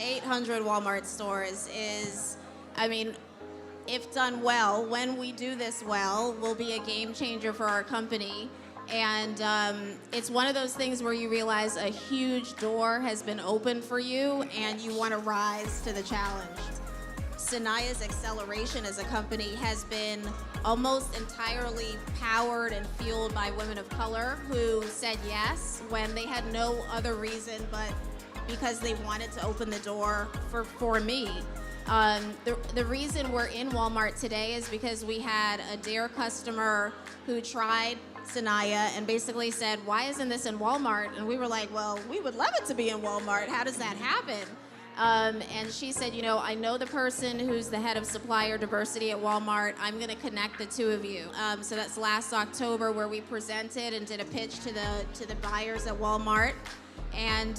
800 Walmart stores is, I mean, if done well, when we do this well, will be a game changer for our company. And it's one of those things where you realize a huge door has been opened for you and you want to rise to the challenge. Sanaia's acceleration as a company has been almost entirely powered and fueled by women of color who said yes when they had no other reason but because they wanted to open the door for me. The reason we're in Walmart today is because we had a Dare customer who tried Sanaia and basically said, why isn't this in Walmart? And we were like, well, we would love it to be in Walmart. How does that happen? And she said, you know, I know the person who's the head of supplier diversity at Walmart. I'm going to connect the two of you. So that's last October where we presented and did a pitch to the buyers at Walmart. And,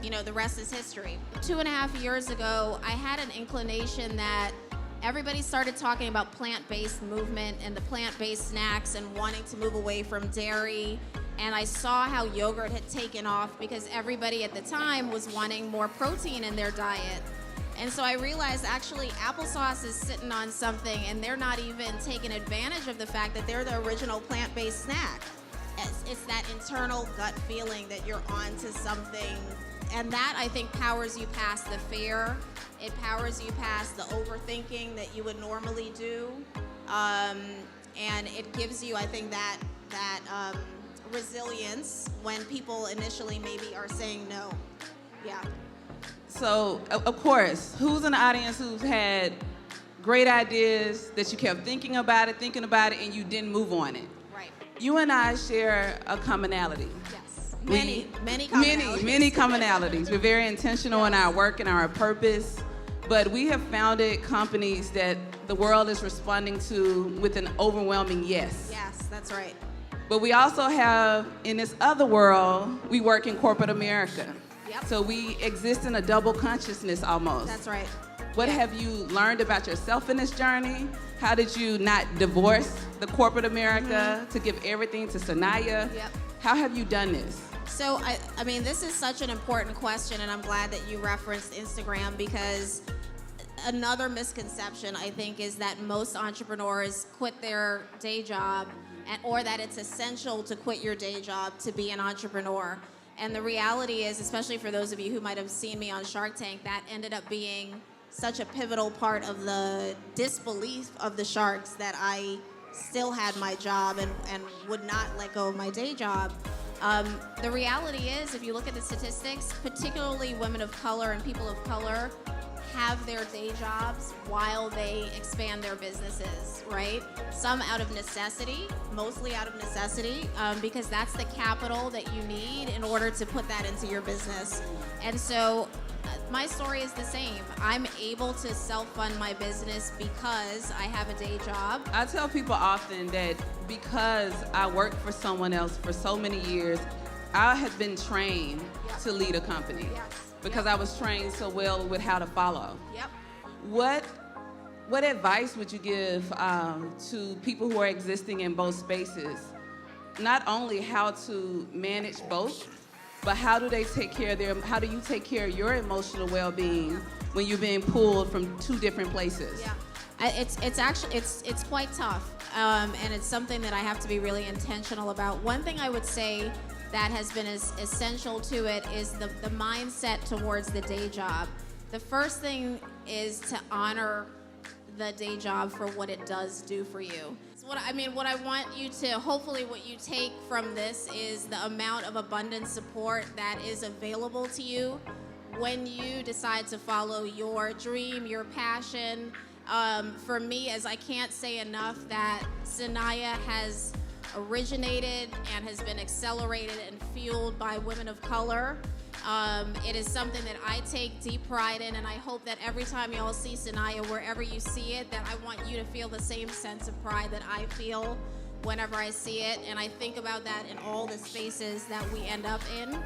you know, the rest is history. 2.5 years ago, I had an inclination that everybody started talking about plant-based movement and the plant-based snacks and wanting to move away from dairy. And I saw how yogurt had taken off because everybody at the time was wanting more protein in their diet. And so I realized actually applesauce is sitting on something and they're not even taking advantage of the fact that they're the original plant-based snack. It's that internal gut feeling that you're onto something. And that, I think, powers you past the fear. It powers you past the overthinking that you would normally do. And it gives you, I think, that resilience when people initially maybe are saying no. Yeah. So, of course, who's in the audience who's had great ideas that you kept thinking about it, and you didn't move on it? Right. You and I share a commonality. Yes. Many commonalities. Many commonalities. We're very intentional in our work and our purpose, but we have founded companies that the world is responding to with an overwhelming yes. Yes, that's right. But we also have, in this other world, we work in corporate America. Yep. So we exist in a double consciousness almost. That's right. What have you learned about yourself in this journey? How did you not divorce the corporate America to give everything to Sanaia? Yep. How have you done this? So, I mean, this is such an important question, and I'm glad that you referenced Instagram because another misconception, I think, is that most entrepreneurs quit their day job or that it's essential to quit your day job to be an entrepreneur. And the reality is, especially for those of you who might have seen me on Shark Tank, that ended up being such a pivotal part of the disbelief of the sharks that I still had my job and would not let go of my day job. The reality is, if you look at the statistics, particularly women of color and people of color have their day jobs while they expand their businesses, right? Some out of necessity, mostly out of necessity, because that's the capital that you need in order to put that into your business. And so my story is the same. I'm able to self-fund my business because I have a day job. I tell people often that because I worked for someone else for so many years, I have been trained to lead a company. Yes. Because I was trained so well with how to follow. Yep. What advice would you give to people who are existing in both spaces? Not only how to manage both, but how do they take care of how do you take care of your emotional well-being when you're being pulled from two different places? Yeah. It's actually quite tough, and it's something that I have to be really intentional about. One thing I would say that has been as essential to it is the mindset towards the day job. The first thing is to honor the day job for what it does do for you. So what I want you to, hopefully what you take from this is the amount of abundant support that is available to you when you decide to follow your dream, your passion. For me, as I can't say enough, that Sanaia has originated and has been accelerated and fueled by women of color. It is something that I take deep pride in, and I hope that every time y'all see Sanaia, wherever you see it, that I want you to feel the same sense of pride that I feel whenever I see it, and I think about that in all the spaces that we end up in.